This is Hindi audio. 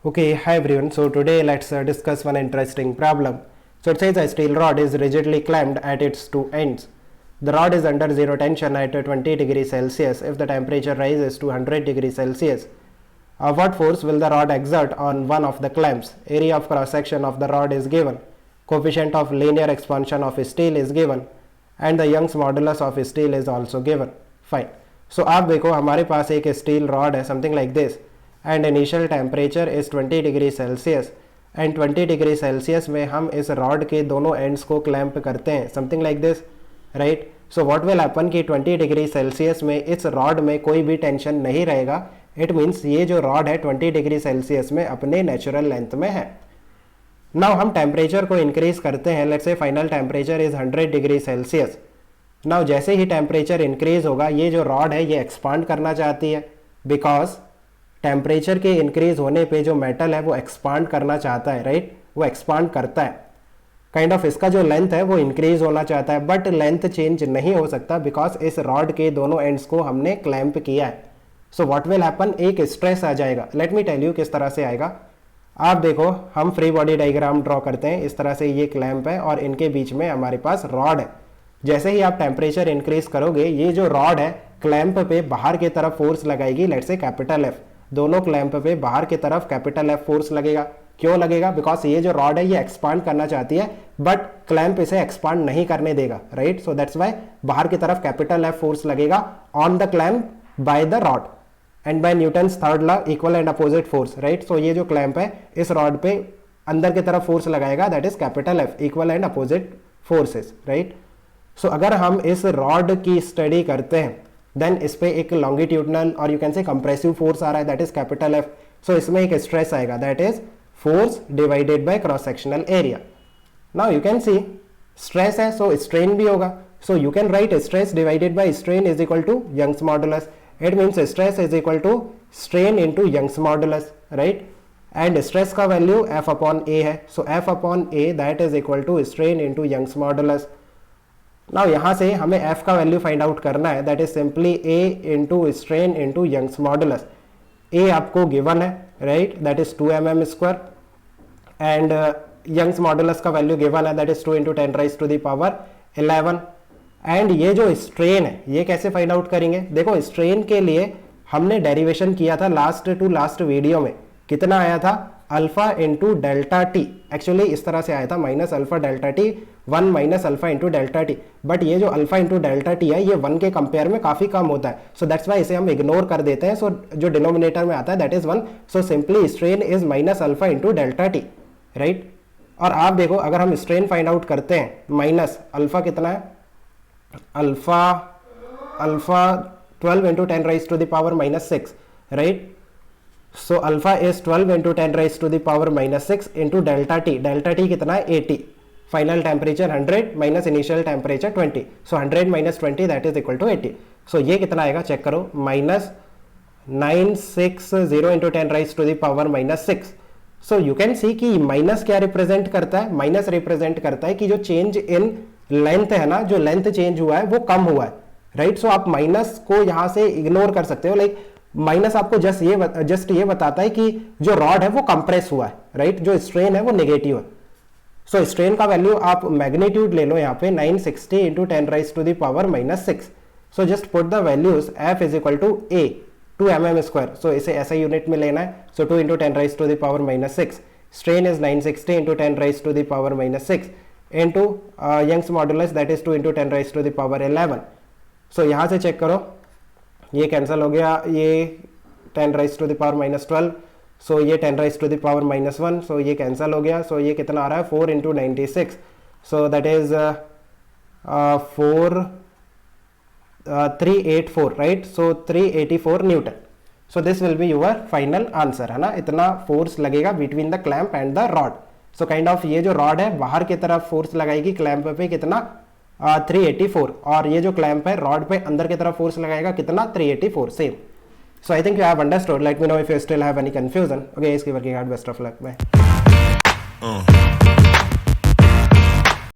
Okay, hi everyone. So today let's discuss one interesting problem. So it says a steel rod is rigidly clamped at its two ends. The rod is under zero tension at 20 degrees Celsius. If the temperature rises to 100 degrees Celsius, what force will the rod exert on one of the clamps? Area of cross section of the rod is given. Coefficient of linear expansion of steel is given. And the Young's modulus of steel is also given. Fine. So आप देखो हमारे पास एक स्टील रॉड है something like this. And initial temperature is 20 degree Celsius and 20 degree Celsius में हम इस रॉड के दोनों एंड्स को क्लैंप करते हैं something like this right. So what will happen कि 20 डिग्री सेल्सियस में इस रॉड में कोई भी टेंशन नहीं रहेगा. इट मीन्स ये जो रॉड है 20 डिग्री सेल्सियस में अपने नेचुरल लेंथ में है. नाउ हम टेम्परेचर को इंक्रीज करते हैं. Let's say final temperature is 100 degree Celsius. Now जैसे ही टेम्परेचर इंक्रीज होगा ये जो रॉड है ये एक्सपांड करना चाहती है बिकॉज टेम्परेचर के इंक्रीज होने पे जो मेटल है वो एक्सपांड करना चाहता है राइट. वो एक्सपांड करता है काइंड ऑफ इसका जो लेंथ है वो इंक्रीज होना चाहता है बट लेंथ चेंज नहीं हो सकता बिकॉज इस रॉड के दोनों एंड्स को हमने क्लैंप किया है. सो व्हाट विल हैपन एक स्ट्रेस आ जाएगा. लेट मी टेल यू किस तरह से आएगा. आप देखो हम फ्री बॉडी डायग्राम ड्रॉ करते हैं. इस तरह से ये क्लैंप है और इनके बीच में हमारे पास रॉड है. जैसे ही आप टेम्परेचर इंक्रीज करोगे ये जो रॉड है क्लैंप पे बाहर की तरफ फोर्स लगाएगी. Let's say capital F. दोनों क्लैंप पे बाहर की तरफ कैपिटल एफ फोर्स लगेगा. क्यों लगेगा? बिकॉज ये जो रॉड है ये एक्सपांड करना चाहती है बट क्लैंप इसे एक्सपांड नहीं करने देगा राइट. सो दैट्स वाई बाहर की तरफ कैपिटल एफ फोर्स लगेगा on the clamp by the rod and by Newton's third law equal and opposite force right. So ये जो क्लैंप है इस रॉड पे अंदर की तरफ फोर्स लगाएगा that is capital F equal and opposite forces right. So अगर हम इस रॉड की स्टडी करते हैं देन इस पे एक लॉन्गिट्यूडनल और you can say compressive force आ रहा है that is capital F. So इसमें एक स्ट्रेस आएगा that is force divided by cross sectional area. Now you can see stress है सो स्ट्रेन भी होगा. So you can write stress divided by strain is equal to Young's modulus. It means stress is equal to strain into Young's modulus right. And stress का वैल्यू एफ अपॉन ए है. So F upon A that is equal to strain into Young's modulus. Now यहाँ से हमें f का वैल्यू फाइंड आउट करना है that is simply a into strain into Young's modulus. a आपको गिवन है right that is 2 mm² and Young's modulus का वैल्यू गिवन है that is 2 into 10 raise to the power 11. And ये जो स्ट्रेन है ये कैसे फाइंड आउट करेंगे? देखो स्ट्रेन के लिए हमने डेरिवेशन किया था लास्ट टू लास्ट वीडियो में. कितना आया था? Alpha into delta T. Actually इस तरह से आया था minus alpha delta T 1 minus alpha into delta T. But ये जो अल्फा इंटू डेल्टा टी है ये 1 के कंपेयर में काफी कम होता है. सो दैट्स वाई इसे हम इग्नोर कर देते हैं. सो जो डिनोमिनेटर में आता है that is 1. So simply strain is minus alpha into delta T right. और आप देखो अगर हम स्ट्रेन फाइंड आउट करते हैं माइनस अल्फा कितना है? Alpha 12 into 10 raise to the power minus 6 right. So alpha is 12 into 10 raised to the power minus 6 into delta t. Delta t कितना है? 80. Final temperature 100 minus initial temperature 20. So 100 minus 20 that is equal to 80. So ये कितना आएगा चेक करो. Minus 960 into 10 raised to the power minus 6. So you can see कि माइनस क्या रिप्रेजेंट करता है? माइनस रिप्रेजेंट करता है कि जो चेंज इन लेंथ है ना, जो लेंथ चेंज हुआ है वो कम हुआ है राइट. सो आप माइनस को यहाँ से इग्नोर कर सकते हो. लाइक माइनस आपको जस्ट ये बताता है कि जो रॉड है वो कंप्रेस हुआ है राइट. जो स्ट्रेन है वो नेगेटिव है. सो स्ट्रेन का वैल्यू आप मैग्नीट्यूड ले लो यहाँ पे 960 into 10 raise to the power minus 6. So just put the values F is equal to A 2 mm². So इसे ऐसे यूनिट में लेना है. So 2 into 10 raise to the power minus 6. Strain is 960 into 10 raise to the power minus 6 into Young's modulus that is 2 into 10 raise to the power 11. सो यहाँ से चेक करो ये कैंसिल हो गया. ये 10 raise to the power minus 12. So ये 10 raise to the power minus 1. So ये कैंसिल हो गया. सो ये कितना आ रहा है? 4 into 96. So that is 384 right. So 384 Newton. So this will be your final answer है ना. इतना फोर्स लगेगा between the clamp and the rod. So kind of ये जो रॉड है बाहर की तरफ फोर्स लगाएगी क्लैंप पे कितना? 384. और ये जो क्लैंप है रॉड पे अंदर की तरफ फोर्स लगाएगा कितना? 384 same. So I think you have understood. Let me know if you still have any confusion. Okay, इसकी working out. Best of luck. Bye.